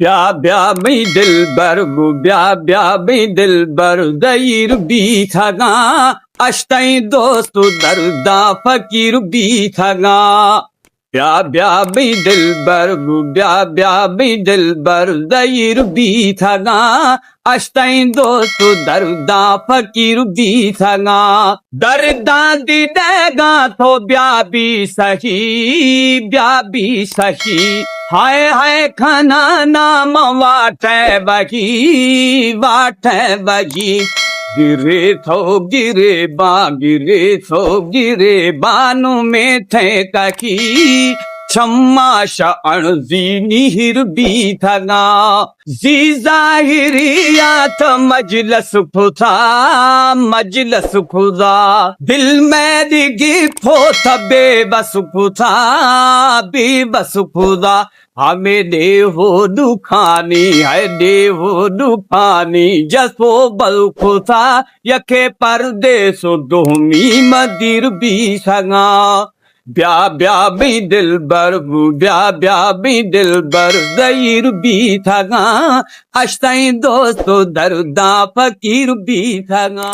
Bia bia mi dilber bu bia bia mi dilber Dayır bir tana Aştay dostu darda fakir bir tana Bia bia mi dilber bu bia bia mi dilber Dayır bir tana Aştay dostu darda fakir bir tana Darda didega to bia bi sahi bia bi sahi हाय हाय खाना नाम वाटे बगी गिरे थो गिरे गिरे बानु में थे ककी छम्माशा अणजी निहिर भी थगा जी जाहिरियात मजलस खुदा दिल में दिगी फोत बेबस खुदा हमें देहो दुखानी है देहो दुखानी जसो बल खुदा यखे परदेसो दोमी मदिर भी संगा ब्या ब्या भी दिलबर ब्या ब्या भी दिलबर दईर भी थगा अश्ताई दोस्तों दर्दा फकीर भी थगा